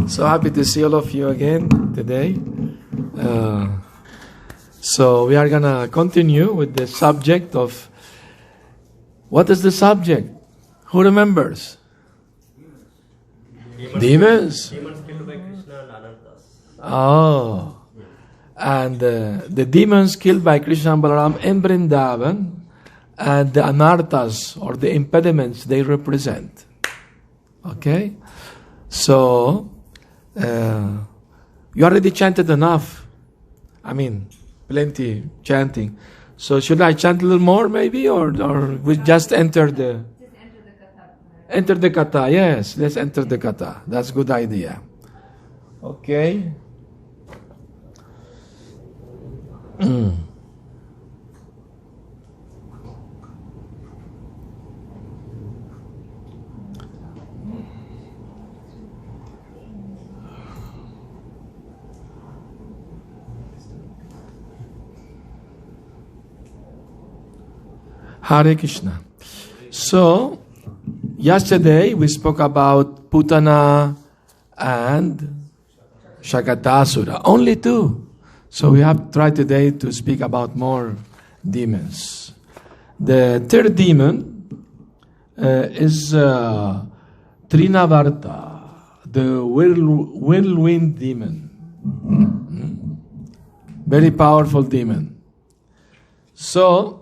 So happy to see all of you again today. So we are going to continue with the subject of, what is the subject? Who remembers? Demons. Demons killed by Krishna and Anantas. Oh. And the demons killed by Krishna and Balaram in Vrindavan, and the anarthas, or the impediments they represent. Okay? So, you already chanted enough. I mean, plenty chanting. So should I chant a little more maybe, or we just enter the... Enter the kata, yes. Let's enter the kata. That's a good idea. Okay. Hare Krishna. So, yesterday we spoke about Putana and Shakatasura. Only two. So we have tried today to speak about more demons. The third demon is Trinavarta, the whirlwind demon. Very powerful demon. So,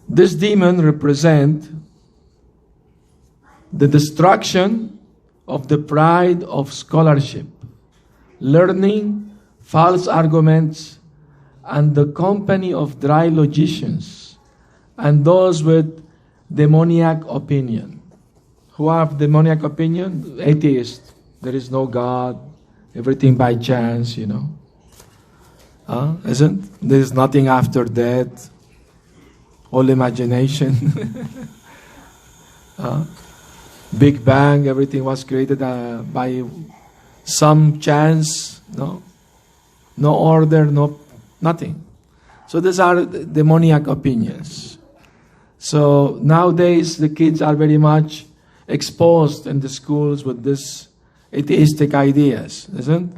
this demon represents the destruction of the pride of scholarship, learning, false arguments, and the company of dry logicians, and those with demoniac opinion. Who have demoniac opinion? Atheists. There is no God. Everything by chance, you know. Isn't? There is nothing after death. All imagination. Big Bang, everything was created by some chance, no order, nothing. So these are demoniac opinions. So nowadays the kids are very much exposed in the schools with this atheistic ideas, isn't?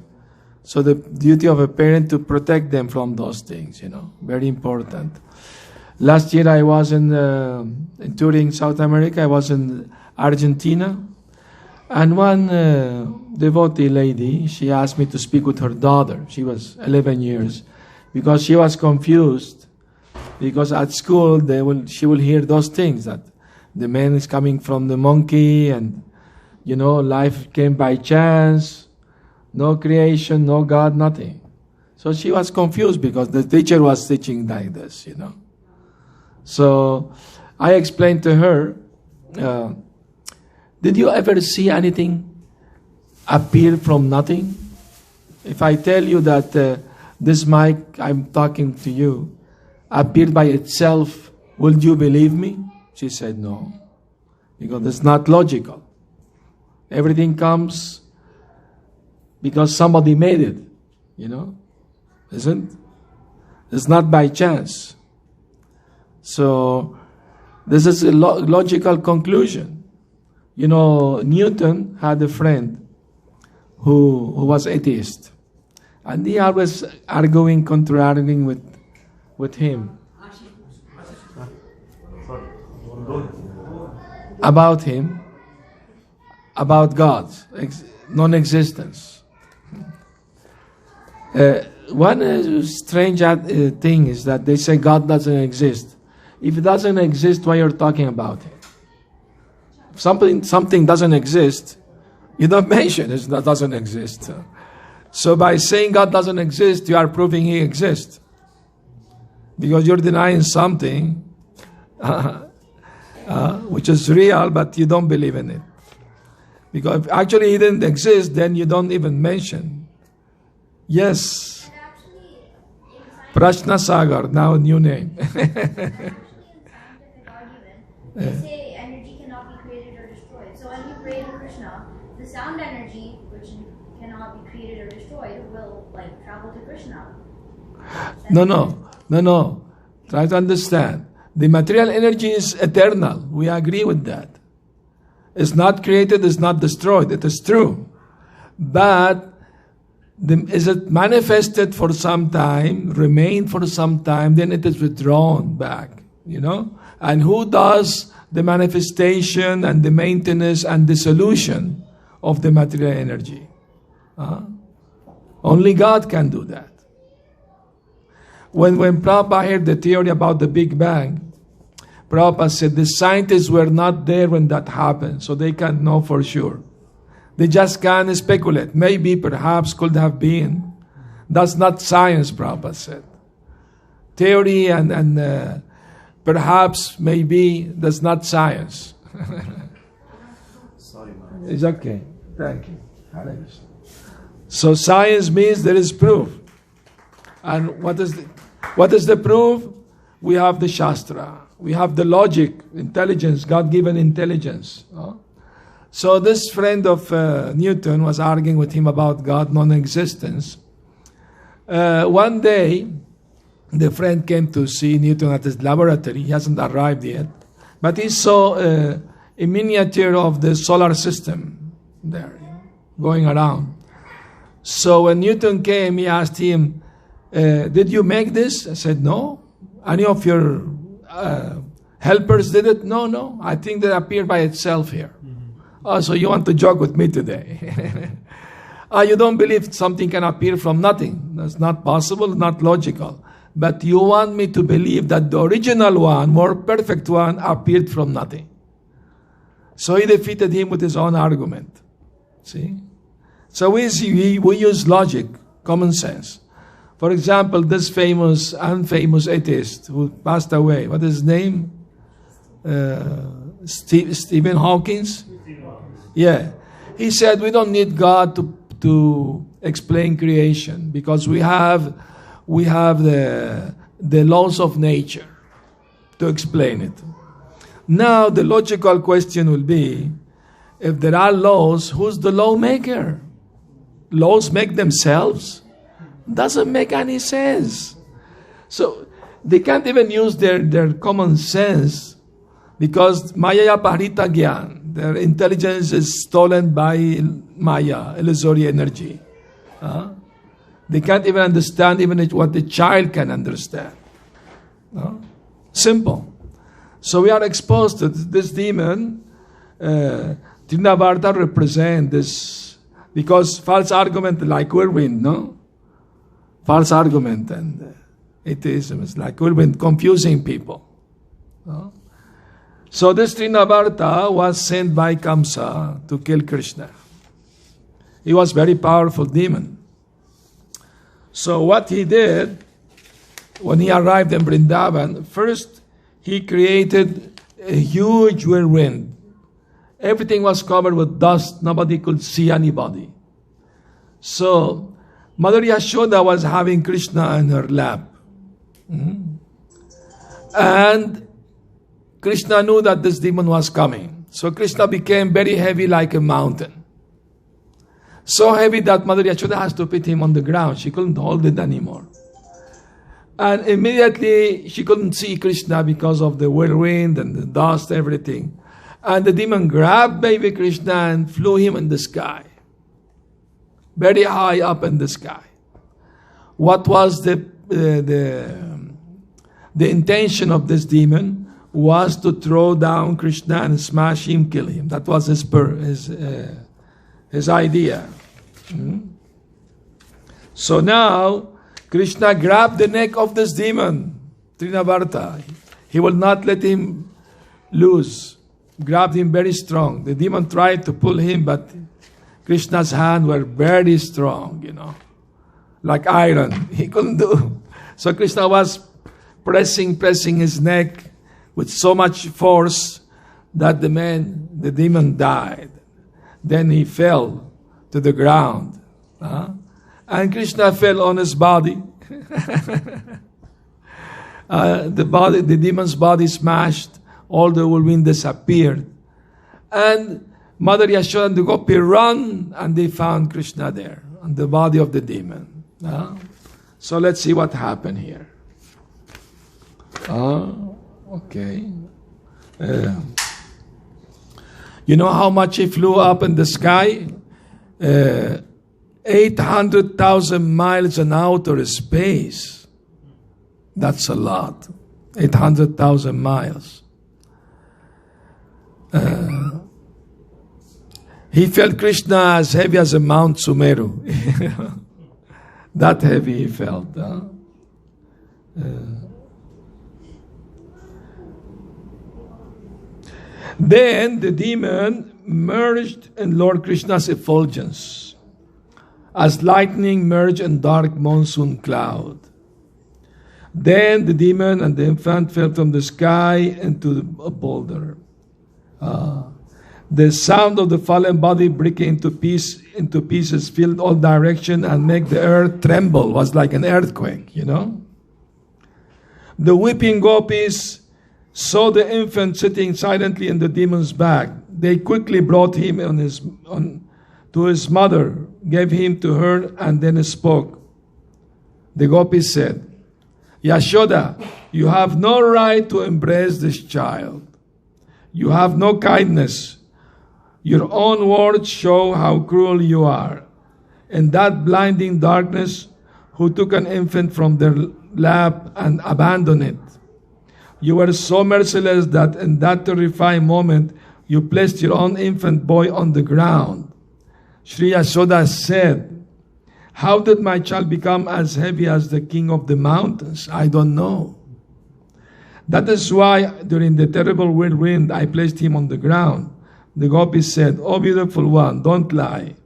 So the duty of a parent to protect them from those things, very important. Last year I was in touring South America. I was in Argentina, and one devotee lady, she asked me to speak with her daughter. She was 11 years, because she was confused. Because at school she will hear those things, that the man is coming from the monkey, and life came by chance, no creation, no God, nothing. So she was confused because the teacher was teaching like this, So I explained to her, did you ever see anything appear from nothing? If I tell you that this mic, I'm talking to you, appeared by itself, would you believe me? She said no, because it's not logical. Everything comes because somebody made it, isn't? It's not by chance. So, this is a logical conclusion. Newton had a friend who was atheist. And he always contraring with him. About him, about God's non-existence. One strange thing is that they say God doesn't exist. If it doesn't exist, why you're talking about it? If something doesn't exist, you don't mention it doesn't exist. So by saying God doesn't exist, you are proving He exists. Because you're denying something which is real, but you don't believe in it. Because if actually He didn't exist, then you don't even mention. Yes. Prashna Sagar, now a new name. They say energy cannot be created or destroyed. So when you pray to Krishna, the sound energy, which cannot be created or destroyed, will travel to Krishna. No. Try to understand. The material energy is eternal. We agree with that. It's not created, it's not destroyed. It is true. But is it manifested for some time, remained for some time, then it is withdrawn back, And who does the manifestation and the maintenance and the solution of the material energy? Only God can do that. When Prabhupada heard the theory about the Big Bang, Prabhupada said the scientists were not there when that happened, so they can't know for sure. They just can speculate. Maybe, perhaps, could have been. That's not science, Prabhupada said. Theory and perhaps, maybe, that's not science. Sorry, Maharaj. It's okay. Thank you. So science means there is proof. And what is the proof? We have the Shastra. We have the logic, intelligence, God-given intelligence. So this friend of Newton was arguing with him about God non-existence. One day, the friend came to see Newton at his laboratory. He hasn't arrived yet. But he saw a miniature of the solar system there, going around. So when Newton came, he asked him, did you make this? I said, no. Any of your helpers did it? No. I think that appeared by itself here. Oh, so you want to joke with me today? You don't believe something can appear from nothing. That's not possible, not logical. But you want me to believe that the original one, more perfect one, appeared from nothing. So he defeated him with his own argument. See? So we use logic, common sense. For example, this famous and famous atheist who passed away, what is his name? Stephen Hawking? Yeah. He said we don't need God to explain creation because we have the laws of nature to explain it. Now the logical question will be, if there are laws, who's the lawmaker? Laws make themselves? Doesn't make any sense. So they can't even use their common sense because Maya Parita Gyan, their intelligence is stolen by Maya, illusory energy. They can't even understand even what the child can understand. Simple. So we are exposed to this demon. Trinavarta represent this, because false argument like whirlwind, no? False argument and atheism is like whirlwind, confusing people. No? So this Trinavarta was sent by Kamsa to kill Krishna. He was very powerful demon. So what he did, when he arrived in Vrindavan, first he created a huge whirlwind. Everything was covered with dust. Nobody could see anybody. So Mother Yashoda was having Krishna in her lap. And Krishna knew that this demon was coming. So Krishna became very heavy like a mountain. So heavy that Mother Yashoda has to put him on the ground. She couldn't hold it anymore. And immediately she couldn't see Krishna because of the whirlwind and the dust, everything. And the demon grabbed baby Krishna and flew him in the sky. Very high up in the sky. What was the intention of this demon? Was to throw down Krishna and smash him, kill him. That was his idea. So now, Krishna grabbed the neck of this demon, Trinavarta. He will not let him loose. Grabbed him very strong. The demon tried to pull him, but Krishna's hands were very strong, like iron. He couldn't do. So Krishna was pressing his neck with so much force that the demon died. Then he fell to the ground. And Krishna fell on his body. The demon's body smashed. All the whirlwind disappeared. And Mother Yashoda and the Gopi run, and they found Krishna there, on the body of the demon. So let's see what happened here. Okay. You know how much he flew up in the sky? 800,000 miles in outer space. That's a lot. 800,000 miles. He felt Krishna as heavy as a Mount Sumeru. That heavy he felt. Then the demon merged in Lord Krishna's effulgence, as lightning merged in dark monsoon cloud. Then the demon and the infant fell from the sky into a boulder. The sound of the fallen body breaking into pieces filled all direction and made the earth tremble. It was like an earthquake, you know. The weeping gopis saw the infant sitting silently in the demon's back. They quickly brought him to his mother, gave him to her, and then spoke. The gopis said, Yashoda, you have no right to embrace this child. You have no kindness. Your own words show how cruel you are. In that blinding darkness, who took an infant from their lap and abandoned it? You were so merciless that in that terrifying moment, you placed your own infant boy on the ground. Sri Yashoda said, how did my child become as heavy as the king of the mountains? I don't know. That is why during the terrible whirlwind, I placed him on the ground. The gopis said, oh beautiful one, don't lie.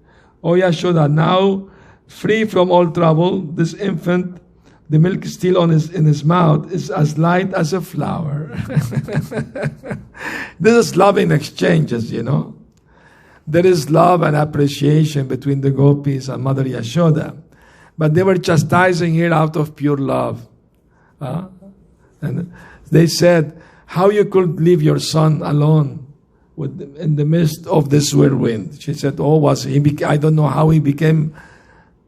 Oh Yashoda, now free from all trouble, this infant, the milk is still in his mouth, is as light as a flower. This is loving exchanges, you know. There is love and appreciation between the gopis and Mother Yashoda. But they were chastising her out of pure love. And they said, how you could leave your son alone in the midst of this whirlwind? She said, I don't know how he became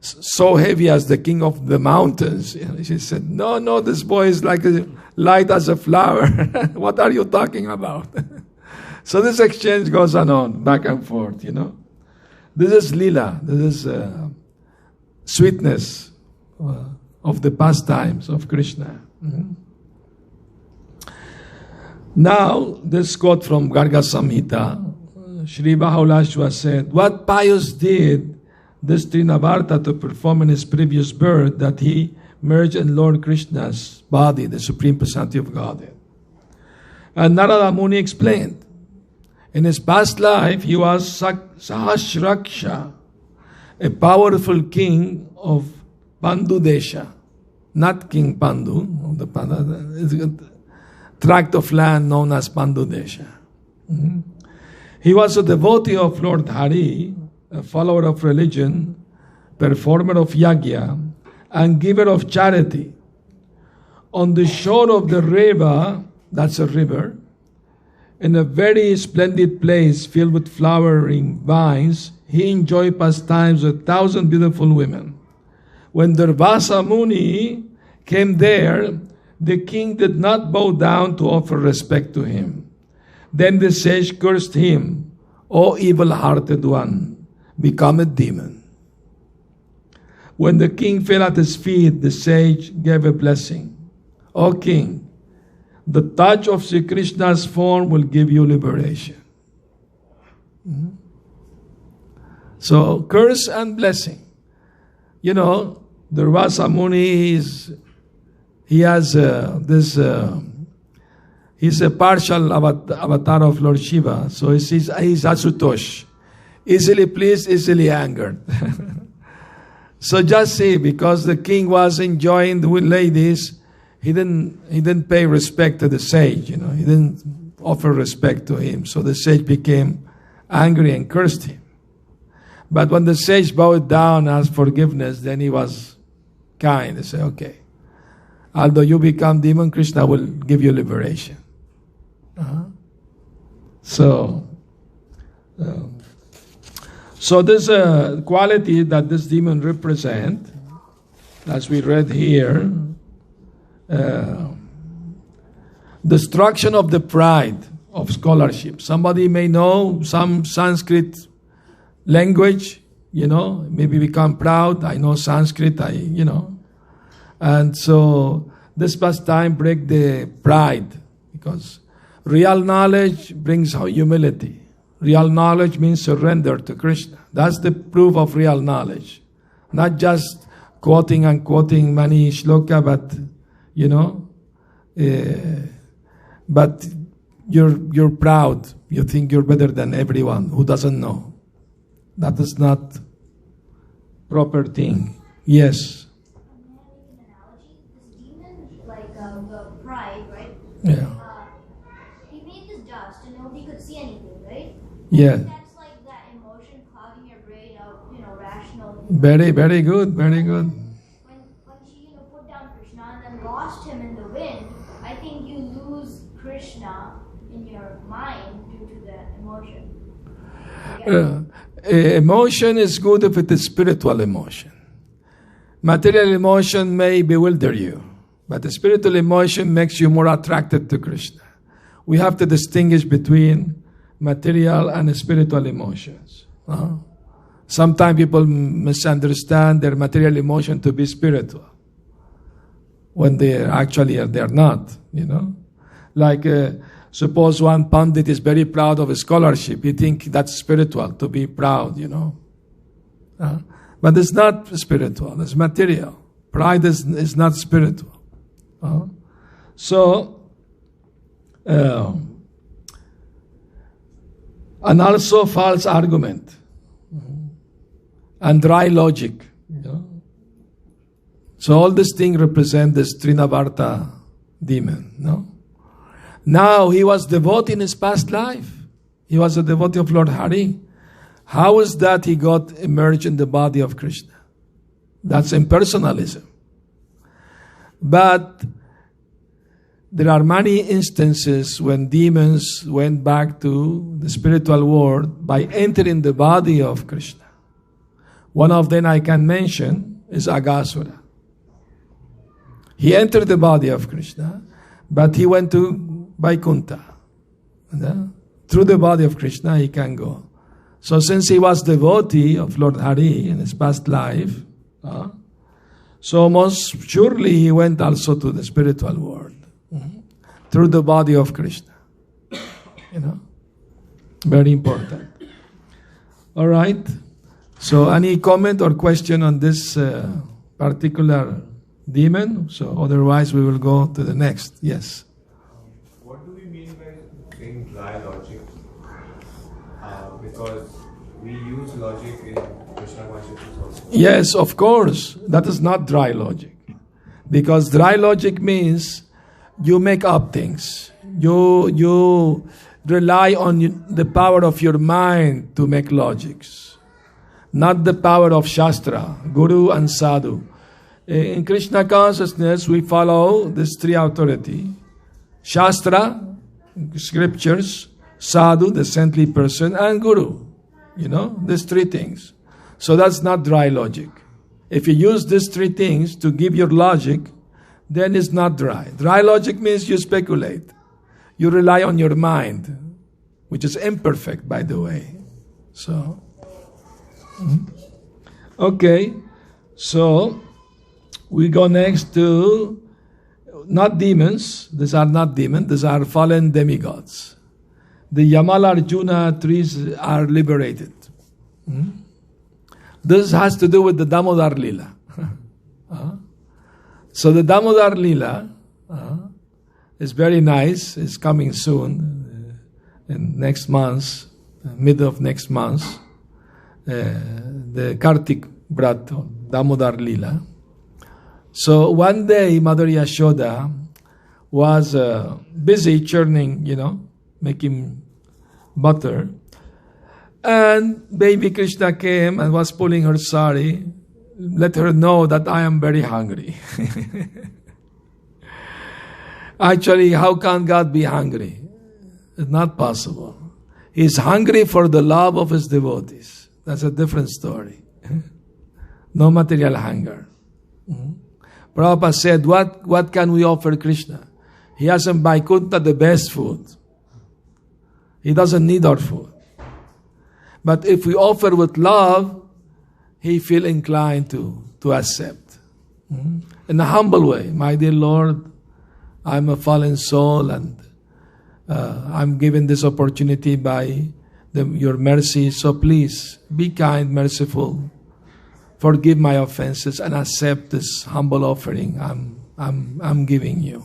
so heavy as the king of the mountains. She said, no, this boy is like light as a flower. What are you talking about? So this exchange goes on, back and forth, you know. This is lila. This is sweetness of the pastimes of Krishna. Mm-hmm. Now, this quote from Garga Samhita, Sri Bahulashwa said, what pious did this Trinavarta to perform in his previous birth that he merged in Lord Krishna's body, the Supreme Personality of Godhead? And Narada Muni explained, in his past life, he was Sahasraksha, a powerful king of Pandu Desha, not King Pandu, of the tract of land known as Pandu Desha. Mm-hmm. He was a devotee of Lord Hari, a follower of religion, performer of yagya, and giver of charity. On the shore of the Reva, that's a river, in a very splendid place filled with flowering vines, he enjoyed pastimes with 1,000 beautiful women. When Durvasa Muni came there, the king did not bow down to offer respect to him. Then the sage cursed him, O evil-hearted one, become a demon. When the king fell at his feet, the sage gave a blessing. O king, the touch of Sri Krishna's form will give you liberation. Mm-hmm. So, curse and blessing. You know, Durvasa Muni he's a partial avatar of Lord Shiva. So he's Asutosh. Easily pleased, easily angered. So just see, because the king was enjoying the ladies, he didn't pay respect to the sage, you know. He didn't offer respect to him. So the sage became angry and cursed him. But when the sage bowed down and asked forgiveness, then he was kind. He said, okay, although you become demon, Krishna will give you liberation. So this quality that this demon represent, as we read here, destruction of the pride of scholarship. Somebody may know some Sanskrit language, maybe become proud. I know Sanskrit, And so this pastime break the pride, because real knowledge brings humility. Real knowledge means surrender to Krishna. That's the proof of real knowledge. Not just quoting and quoting many shloka, but you're proud. You think you're better than everyone who doesn't know. That is not proper thing. Yes. An analogy. This demon, like the pride, right? Yeah. He made this dust, and nobody could see anything, right? Yeah. That's like that emotion clouding your brain of, rational. Very, very good. Very good. When she, put down Krishna and then lost him in the wind, I think you lose Krishna in your mind due to that emotion. Emotion is good if it is spiritual emotion. Material emotion may bewilder you, but the spiritual emotion makes you more attracted to Krishna. We have to distinguish between material and spiritual emotions. Sometimes people misunderstand their material emotion to be spiritual, when they're not, Like, suppose one Pandit is very proud of his scholarship. You think that's spiritual, to be proud, But it's not spiritual, it's material. Pride is not spiritual. And also false argument and dry logic. So all these things represent this Trinavarta demon. Now he was devotee in his past life. He was a devotee of Lord Hari. How is that he got emerged in the body of Krishna? That's impersonalism. But there are many instances when demons went back to the spiritual world by entering the body of Krishna. One of them I can mention is Aghasura. He entered the body of Krishna, but he went to Vaikuntha. Through the body of Krishna he can go. So since he was devotee of Lord Hari in his past life, so most surely he went also to the spiritual world through the body of Krishna. Very important. All right. So any comment or question on this particular demon? So otherwise we will go to the next. Yes. What do we mean by saying dry logic? Because we use logic in Krishna consciousness also. Yes, of course. That is not dry logic. Because dry logic means you make up things. You rely on the power of your mind to make logics. Not the power of Shastra, Guru and Sadhu. In Krishna consciousness, we follow these three authority. Shastra, scriptures, Sadhu, the saintly person, and Guru. These three things. So that's not dry logic. If you use these three things to give your logic, then it's not dry. Dry logic means you speculate. You rely on your mind, which is imperfect, by the way. So, okay. So, we go next to not demons. These are not demons. These are fallen demigods. The Yamal Arjuna trees are liberated. This has to do with the Damodar Lila. So the Damodar Lila is very nice. It's coming soon, in next month, mid of next month. The Kartik Brat, Damodar Lila. So one day Mother Yashoda was busy churning, making butter. And baby Krishna came and was pulling her sari, let her know that I am very hungry. Actually, how can God be hungry? It's not possible. He's hungry for the love of his devotees. That's a different story. No material hunger. Prabhupada said, what can we offer Krishna? He has in Vaikuntha the best food. He doesn't need our food. But if we offer with love, he feel inclined to accept. In a humble way. My dear Lord, I'm a fallen soul and I'm given this opportunity by your mercy. So please, be kind, merciful. Forgive my offenses and accept this humble offering I'm giving you.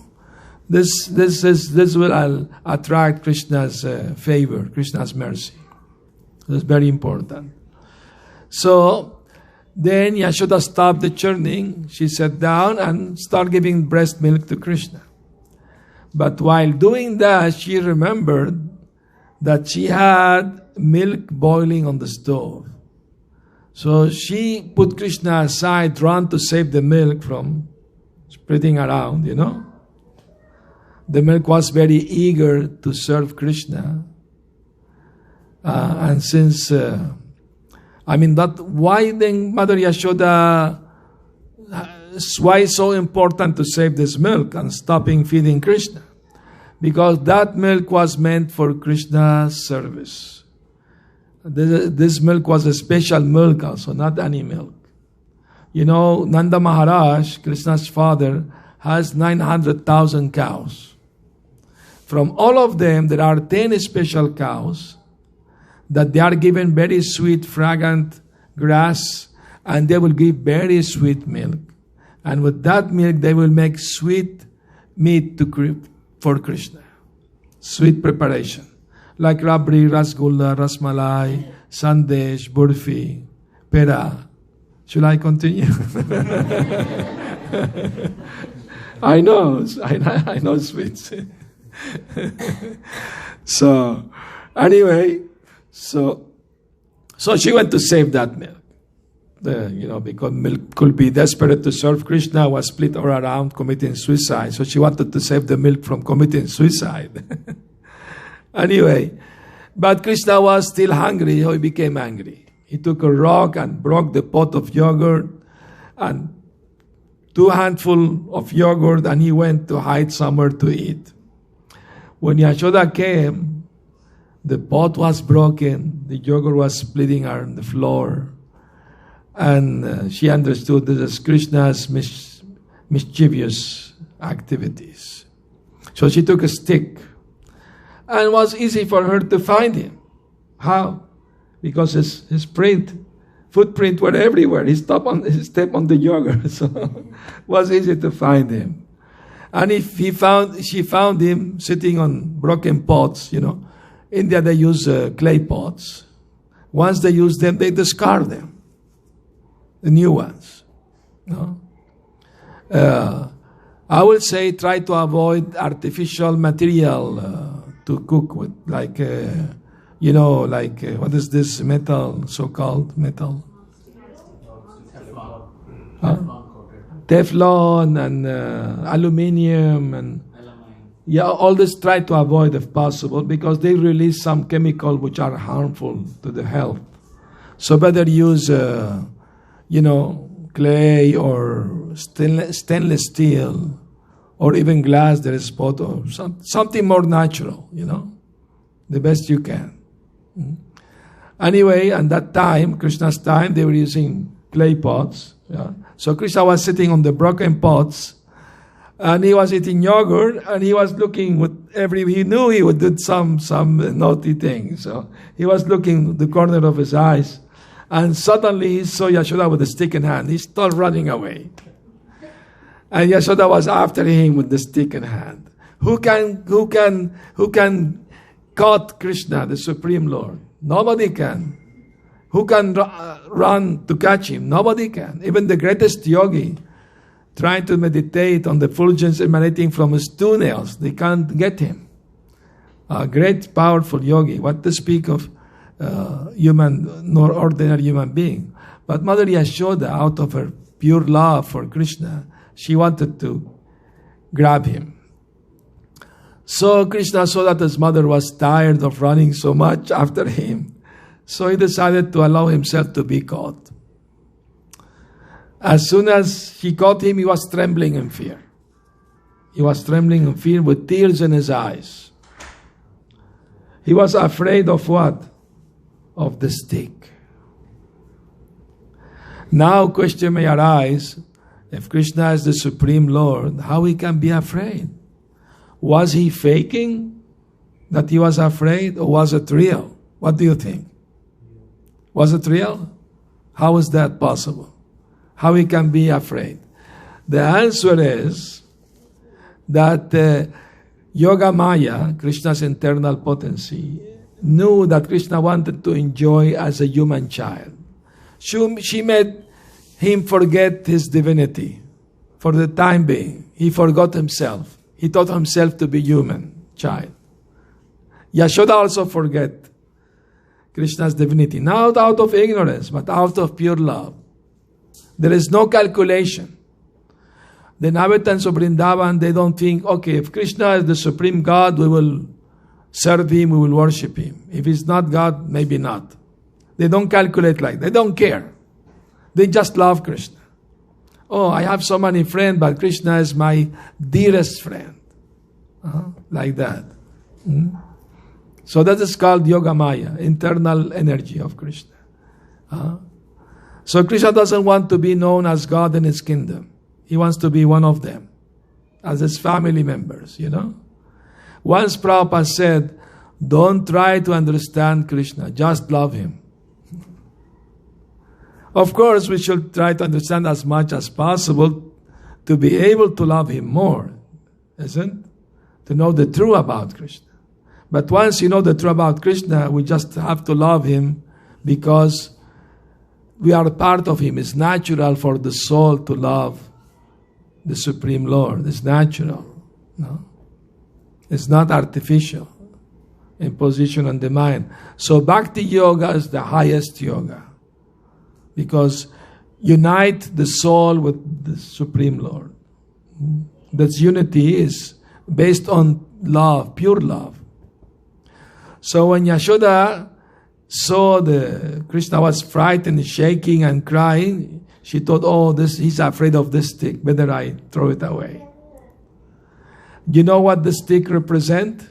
This will attract Krishna's favor, Krishna's mercy. It's very important. So then Yashoda stopped the churning. She sat down and started giving breast milk to Krishna. But while doing that, she remembered that she had milk boiling on the stove. So she put Krishna aside, ran to save the milk from spreading around, The milk was very eager to serve Krishna. And since, why then Mother Yashoda, why is so important to save this milk and stopping feeding Krishna? Because that milk was meant for Krishna's service. This milk was a special milk also, not any milk. Nanda Maharaj, Krishna's father, has 900,000 cows. From all of them, there are 10 special cows that they are given very sweet, fragrant grass, and they will give very sweet milk. And with that milk, they will make sweet meat for Krishna. Sweet preparation. Like rabri, rasgulla, rasmalai, sandesh, burfi, pera. Should I continue? I know sweets. So, anyway, so she went to save that milk. Because milk could be desperate to serve Krishna, was split all around committing suicide. So she wanted to save the milk from committing suicide. Anyway, but Krishna was still hungry, so he became angry. He took a rock and broke the pot of yogurt and 2 handfuls of yogurt, and he went to hide somewhere to eat. When Yashoda came, the pot was broken, the yogurt was splitting on the floor, and she understood this is Krishna's mischievous activities. So she took a stick, and it was easy for her to find him. How? Because his footprint were everywhere. He stepped on the yogurt, so it was easy to find him. And she found him sitting on broken pots. India they use clay pots. Once they use them, they discard them. The new ones. I would say try to avoid artificial material to cook with, like what is this metal, so-called metal? Teflon and aluminium and all this try to avoid if possible, because they release some chemical which are harmful to the health. So better use clay or stainless steel or even glass that is pot or something more natural, the best you can. Anyway, at that time, Krishna's time, they were using clay pots. So Krishna was sitting on the broken pots, and he was eating yogurt, and he was looking he knew he would do some naughty thing. So he was looking at the corner of his eyes, and suddenly he saw Yashoda with a stick in hand. He started running away. And Yashoda was after him with the stick in hand. Who can caught Krishna, the Supreme Lord? Nobody can. Who can run to catch him? Nobody can. Even the greatest yogi trying to meditate on the effulgence emanating from his toenails, they can't get him. A great, powerful yogi. What to speak of ordinary human being. But Mother Yashoda, out of her pure love for Krishna, she wanted to grab him. So Krishna saw that his mother was tired of running so much after him. So he decided to allow himself to be caught. As soon as he caught him, he was trembling in fear. He was trembling in fear with tears in his eyes. He was afraid of what? Of the stick. Now question may arise, if Krishna is the Supreme Lord, how he can be afraid? Was he faking that he was afraid, or was it real? What do you think? Was it real? How is that possible? How he can be afraid? The answer is that Yoga Maya, Krishna's internal potency, knew that Krishna wanted to enjoy as a human child. She made him forget his divinity for the time being. He forgot himself. He taught himself to be human child. Yashoda also forget Krishna's divinity, not out of ignorance, but out of pure love. There is no calculation. The inhabitants of Vrindavan, they don't think, okay, if Krishna is the supreme God, we will serve him, we will worship him. If he's not God, maybe not. They don't calculate like that. They don't care. They just love Krishna. Oh, I have so many friends, but Krishna is my dearest friend. Like that. So that is called Yoga Maya, internal energy of Krishna. So Krishna doesn't want to be known as God in his kingdom. He wants to be one of them, as his family members, you know. Once Prabhupada said, don't try to understand Krishna, just love him. Of course, we should try to understand as much as possible to be able to love him more, isn't it? To know the truth about Krishna. But once you know the truth about Krishna, we just have to love him because we are part of him. It's natural for the soul to love the Supreme Lord. It's natural. No? It's not artificial imposition on the mind. So Bhakti Yoga is the highest yoga because unite the soul with the Supreme Lord. That unity is based on love, pure love. So when Yashoda saw the Krishna was frightened, shaking and crying, she thought, oh, he's afraid of this stick. Better I throw it away. You know what the stick represent?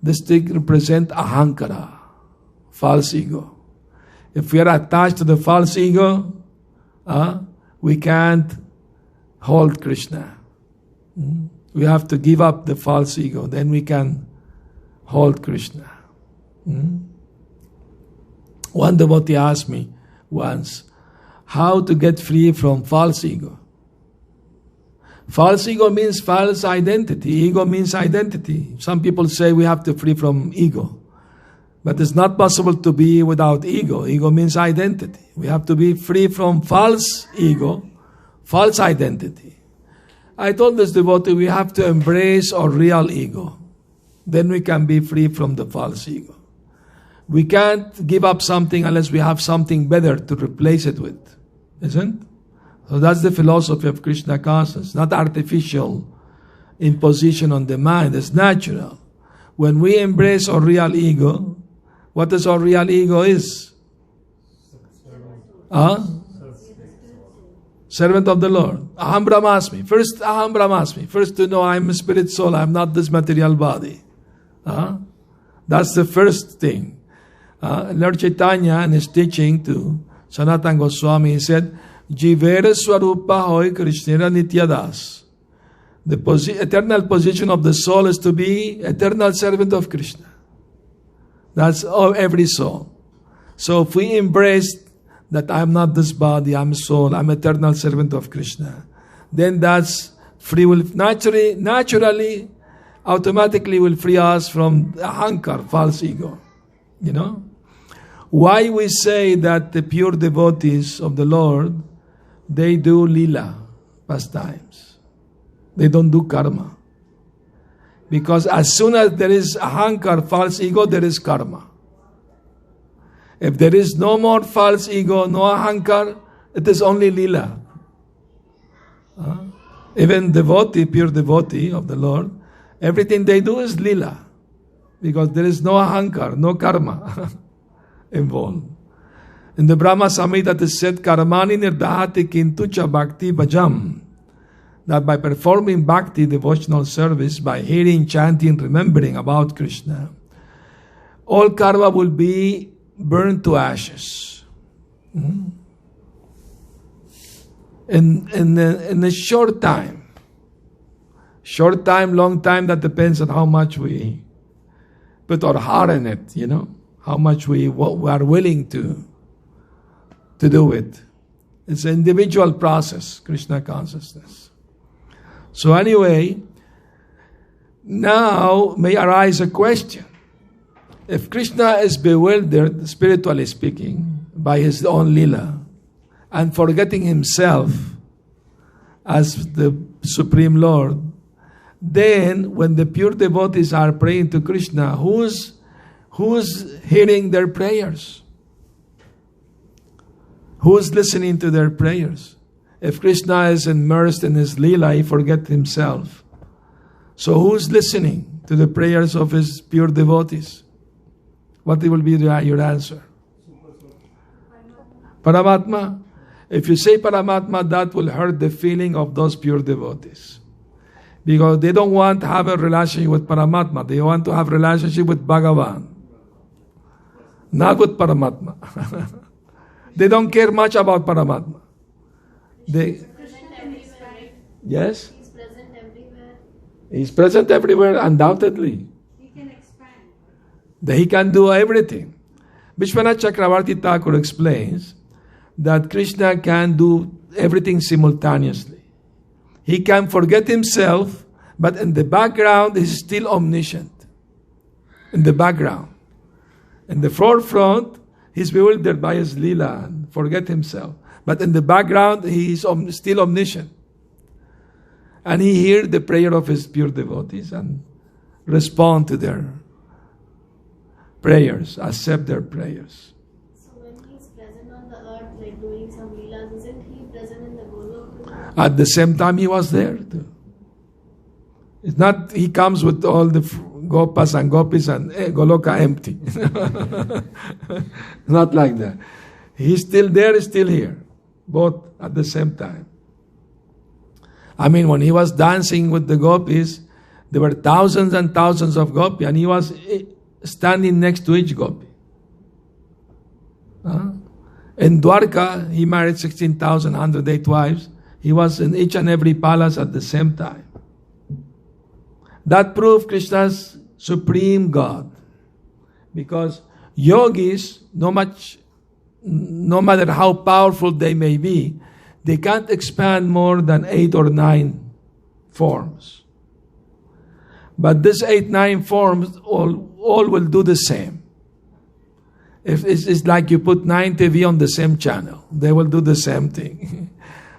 The stick represent ahankara, false ego. If we are attached to the false ego, we can't hold Krishna. We have to give up the false ego. Then we can hold Krishna. One devotee asked me once, how to get free from false ego. False ego means false identity. Ego means identity. Some people say we have to free from ego. But it's not possible to be without ego. Ego means identity. We have to be free from false ego, false identity. I told this devotee we have to embrace our real ego. Then we can be free from the false ego. We can't give up something unless we have something better to replace it with. Isn't it? So that's the philosophy of Krishna consciousness. Not artificial imposition on the mind. It's natural. When we embrace our real ego, what is our real ego is? Servant of the Lord. Aham Brahmasmi. First Aham Brahmasmi. First to know I'm a spirit soul. I'm not this material body. That's the first thing. Lord Chaitanya in his teaching to Sanatana Goswami, he said, Jivera Swarupa Hoy Krishnera Nityadas. The eternal position of the soul is to be eternal servant of Krishna. That's every soul. So if we embrace that I'm not this body, I'm soul, I'm eternal servant of Krishna, then that's free will naturally, automatically will free us from ahankar, false ego. You know? Why we say that the pure devotees of the Lord, they do lila, pastimes. They don't do karma. Because as soon as there is ahankar, false ego, there is karma. If there is no more false ego, no ahankar, it is only lila. Even devotee, pure devotee of the Lord, everything they do is lila. Because there is no ahankar, no karma involved. In the Brahma Samhita it is said, Karmani nirdahati kintucha bhakti bhajam. That by performing bhakti, devotional service, by hearing, chanting, remembering about Krishna, all karma will be burned to ashes. In a short time, long time, that depends on how much we put our heart in it, how much we are willing to do it. It's an individual process, Krishna consciousness. So anyway, now may arise a question. If Krishna is bewildered, spiritually speaking, by his own lila, and forgetting himself as the Supreme Lord, then when the pure devotees are praying to Krishna, who's hearing their prayers? Who's listening to their prayers? If Krishna is immersed in his lila, he forgets himself. So who's listening to the prayers of his pure devotees? What will be your answer? Paramatma. If you say Paramatma, that will hurt the feeling of those pure devotees. Because they don't want to have a relationship with Paramatma. They want to have a relationship with Bhagavan. Not with Paramatma. They don't care much about Paramatma. Yes? He's present everywhere. He's present everywhere, undoubtedly. He can expand. He can do everything. Vishwanath Chakravarti Thakur explains that Krishna can do everything simultaneously. He can forget himself, but in the background, he's still omniscient. In the background. In the forefront, he's bewildered by his lila and forget himself. But in the background, he is still omniscient. And he hears the prayer of his pure devotees and respond to their prayers, accept their prayers. So when he's present on the earth, like doing some leelas, isn't he present in the Goloka? At the same time, he was there too. It's not he comes with all the gopas and gopis and Goloka empty. Not like that. He's still there, he's still here. Both at the same time. I mean, when he was dancing with the gopis, there were thousands and thousands of gopis, and he was standing next to each gopi. In Dwarka, he married 16,108 wives. He was in each and every palace at the same time. That proved Krishna's supreme God. Because yogis, no matter how powerful they may be, they can't expand more than 8 or 9 forms. But these 8, 9 forms all will do the same. If it's like you put 9 TV on the same channel, they will do the same thing.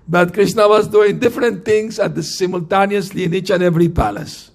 But Krishna was doing different things simultaneously in each and every palace.